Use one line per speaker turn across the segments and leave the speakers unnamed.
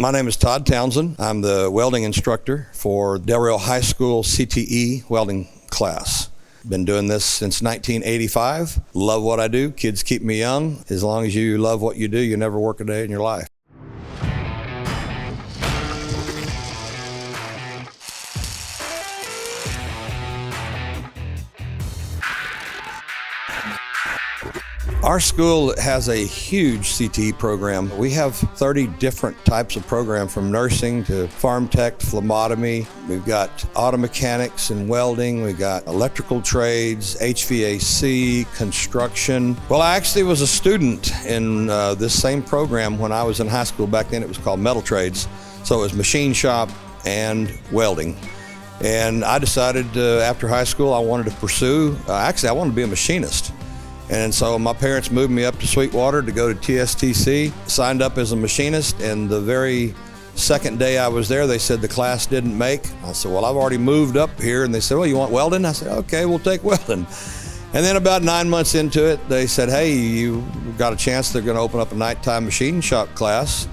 My name is Tod Townsend. I'm the welding instructor for Rio High School CTE welding class. Been doing this since 1985. Love what I do. Kids keep me young. As long as you love what you do, you never work a day in your life. Our school has a huge CTE program. We have 30 different types of programs, from nursing to farm tech, phlebotomy. We've got auto mechanics and welding. We've got electrical trades, HVAC, construction. Well, I actually was a student in this same program when I was in high school. Back then it was called metal trades. So it was machine shop and welding. And I decided after high school I wanted to pursue, I wanted to be a machinist. And so my parents moved me up to Sweetwater to go to TSTC, signed up as a machinist, and the very second day I was there, they said the class didn't make. I said, well, I've already moved up here. And they said, well, you want welding? I said, okay, we'll take welding. And then about 9 months into it, they said, hey, you got a chance. They're going to open up a nighttime machine shop class,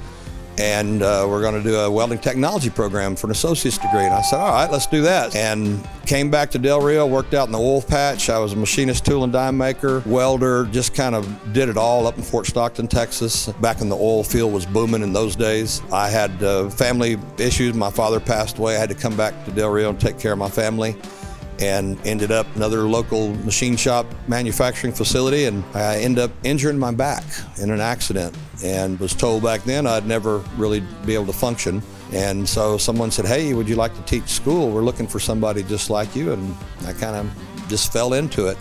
and we're going to do a welding technology program for an associate's degree. And I said, all right, let's do that. And came back to Del Rio, worked out in the oil patch. I was a machinist, tool and die maker, welder, just kind of did it all up in Fort Stockton, Texas. Back in the oil field was booming in those days. I had family issues. My father passed away. I had to come back to Del Rio and take care of my family, and ended up another local machine shop manufacturing facility, and I ended up injuring my back in an accident, and was told back then I'd never really be able to function. And so someone said, hey, would you like to teach school? We're looking for somebody just like you. And I kind of just fell into it,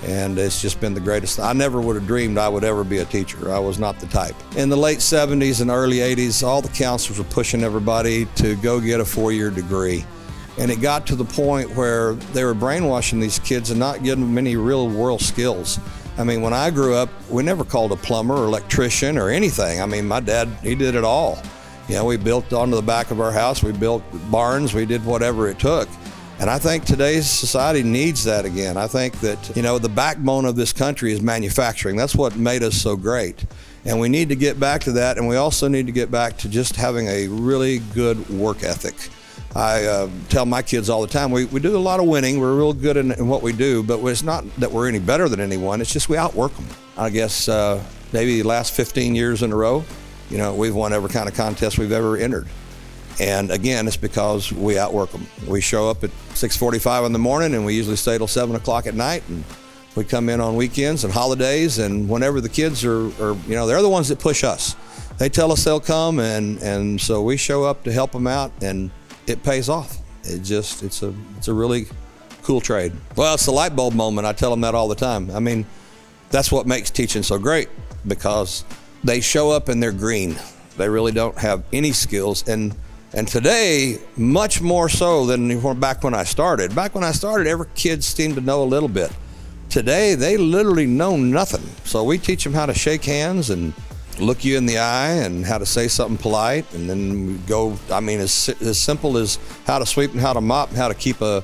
and it's just been the greatest. I never would have dreamed I would ever be a teacher. I was not the type. In the late 70s and early 80s, all the counselors were pushing everybody to go get a 4-year degree. And it got to the point where they were brainwashing these kids and not giving them any real world skills. I mean, when I grew up, we never called a plumber or electrician or anything. I mean, my dad, he did it all. You know, we built onto the back of our house, we built barns, we did whatever it took. And I think today's society needs that again. I think that, you know, the backbone of this country is manufacturing. That's what made us so great. And we need to get back to that, and we also need to get back to just having a really good work ethic. I tell my kids all the time, we do a lot of winning. We're real good in what we do, but it's not that we're any better than anyone. It's just we outwork them. I guess maybe the last 15 years in a row, you know, we've won every kind of contest we've ever entered. And again, it's because we outwork them. We show up at 6:45 in the morning, and we usually stay till 7 o'clock at night. And we come in on weekends and holidays, and whenever the kids are, you know, they're the ones that push us. They tell us they'll come, and so we show up to help them out, and it pays off. It's a really cool trade. Well, it's the light bulb moment. I tell them that all the time. I mean, that's what makes teaching so great, because they show up and they're green. They really don't have any skills. And today, much more so than back when I started. Back when I started, every kid seemed to know a little bit. Today, they literally know nothing. So we teach them how to shake hands and look you in the eye, and how to say something polite, and then we go, I mean, as simple as how to sweep and how to mop and how to keep a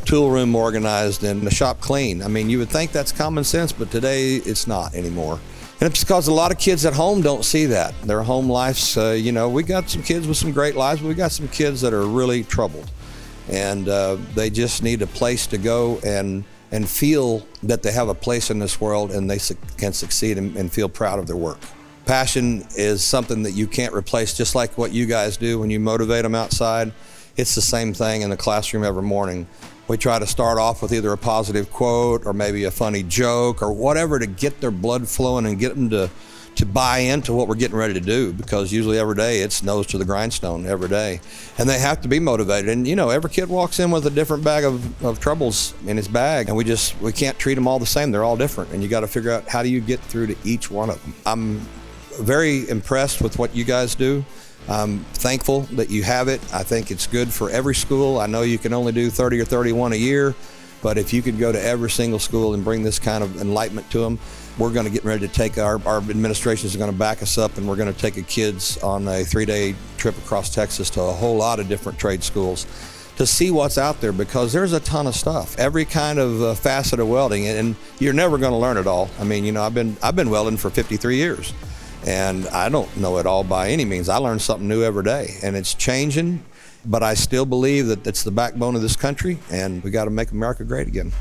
tool room organized and the shop clean. I mean, you would think that's common sense, but today it's not anymore. And it's because a lot of kids at home don't see that. Their home lives, you know, we got some kids with some great lives, but we got some kids that are really troubled. And they just need a place to go and feel that they have a place in this world, and they can succeed and feel proud of their work. Passion is something that you can't replace, just like what you guys do when you motivate them outside. It's the same thing in the classroom every morning. We try to start off with either a positive quote or maybe a funny joke or whatever to get their blood flowing and get them to buy into what we're getting ready to do, because usually every day it's nose to the grindstone every day. And they have to be motivated. And you know, every kid walks in with a different bag of troubles in his bag, and we can't treat them all the same. They're all different, and you got to figure out how do you get through to each one of them. I'm very impressed with what you guys do. I'm thankful that you have it. I think it's good for every school. I know you can only do 30 or 31 a year, but if you could go to every single school and bring this kind of enlightenment to them, we're going to get ready to take our administration is going to back us up, and we're going to take the kids on a 3-day trip across Texas to a whole lot of different trade schools to see what's out there, because there's a ton of stuff, every kind of facet of welding, and you're never going to learn it all. I mean, you know, I've been welding for 53 years. And I don't know it all by any means. I learn something new every day, and it's changing, but I still believe that it's the backbone of this country, and we got to make America great again.